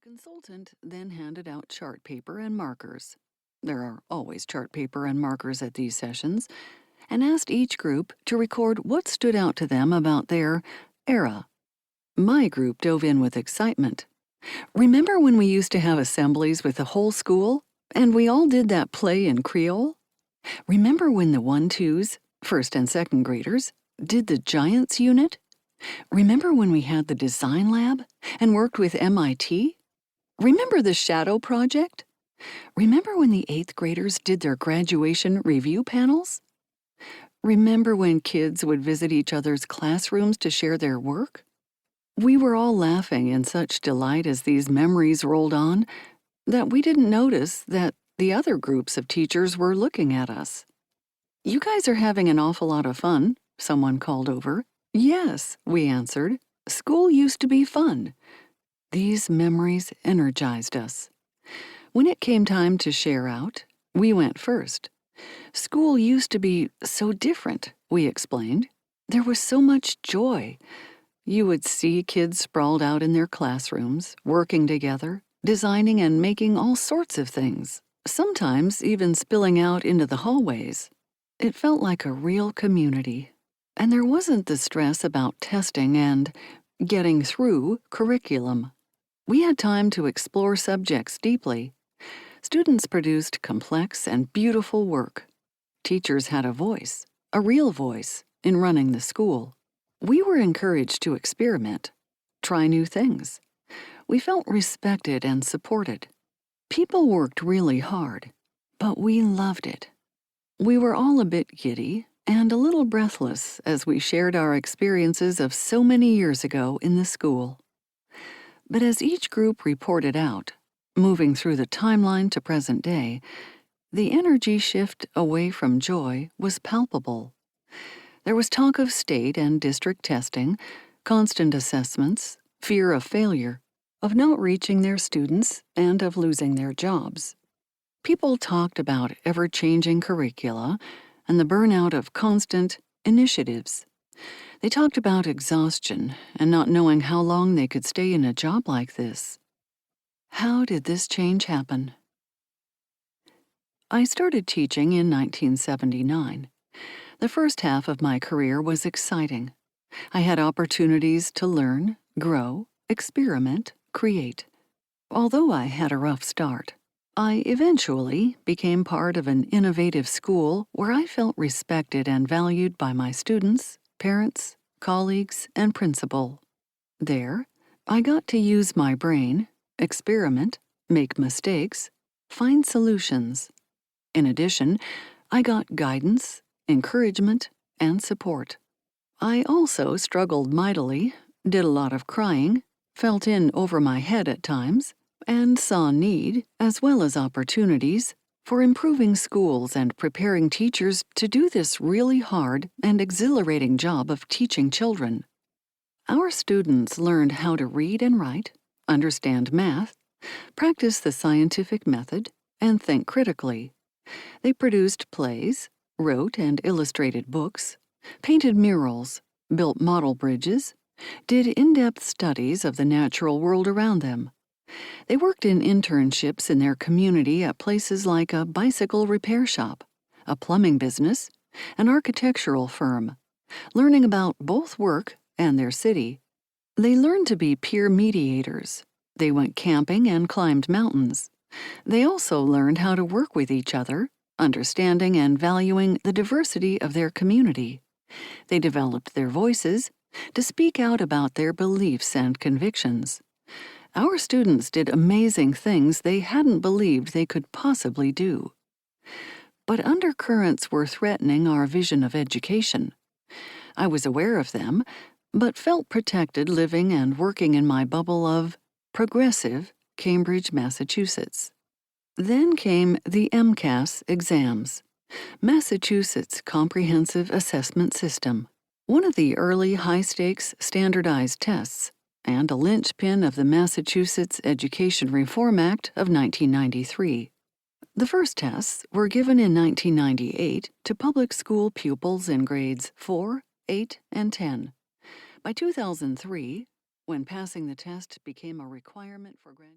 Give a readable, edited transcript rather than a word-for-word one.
consultant then handed out chart paper and markers. There are always chart paper and markers at these sessions, and asked each group to record what stood out to them about their era. My group dove in with excitement. Remember when we used to have assemblies with the whole school, and we all did that play in Creole? Remember when the 1-2s, first and second graders, did the Giants unit? Remember when we had the design lab and worked with MIT? Remember the shadow project? Remember when the 8th graders did their graduation review panels? Remember when kids would visit each other's classrooms to share their work? We were all laughing in such delight as these memories rolled on that we didn't notice that the other groups of teachers were looking at us. "You guys are having an awful lot of fun," someone called over. "Yes," we answered. "School used to be fun." These memories energized us. When it came time to share out, we went first. "School used to be so different," we explained. "There was so much joy. You would see kids sprawled out in their classrooms, working together, designing and making all sorts of things, sometimes even spilling out into the hallways. It felt like a real community. And there wasn't the stress about testing and getting through curriculum. We had time to explore subjects deeply. Students produced complex and beautiful work. Teachers had a voice, a real voice, in running the school. We were encouraged to experiment, try new things. We felt respected and supported. People worked really hard, but we loved it. We were all a bit giddy and a little breathless as we shared our experiences of so many years ago in the school. But as each group reported out, moving through the timeline to present day, the energy shift away from joy was palpable. There was talk of state and district testing, constant assessments, fear of failure, of not reaching their students, and of losing their jobs. People talked about ever-changing curricula and the burnout of constant initiatives. They talked about exhaustion and not knowing how long they could stay in a job like this. How did this change happen? I started teaching in 1979. The first half of my career was exciting. I had opportunities to learn, grow, experiment, create. Although I had a rough start, I eventually became part of an innovative school where I felt respected and valued by my students, parents, colleagues, and principal. There, I got to use my brain, experiment, make mistakes, find solutions. In addition, I got guidance, encouragement, and support. I also struggled mightily, did a lot of crying, felt in over my head at times, and saw need, as well as opportunities, for improving schools and preparing teachers to do this really hard and exhilarating job of teaching children. Our students learned how to read and write, understand math, practice the scientific method, and think critically. They produced plays, wrote and illustrated books, painted murals, built model bridges, did in-depth studies of the natural world around them. They worked in internships in their community at places like a bicycle repair shop, a plumbing business, an architectural firm, learning about both work and their city. They learned to be peer mediators. They went camping and climbed mountains. They also learned how to work with each other, understanding and valuing the diversity of their community. They developed their voices to speak out about their beliefs and convictions. Our students did amazing things they hadn't believed they could possibly do. But undercurrents were threatening our vision of education. I was aware of them, but felt protected living and working in my bubble of progressive Cambridge, Massachusetts. Then came the MCAS exams, Massachusetts Comprehensive Assessment System, one of the early high-stakes standardized tests, and a linchpin of the Massachusetts Education Reform Act of 1993. The first tests were given in 1998 to public school pupils in grades 4, 8, and 10. By 2003, when passing the test became a requirement for graduation,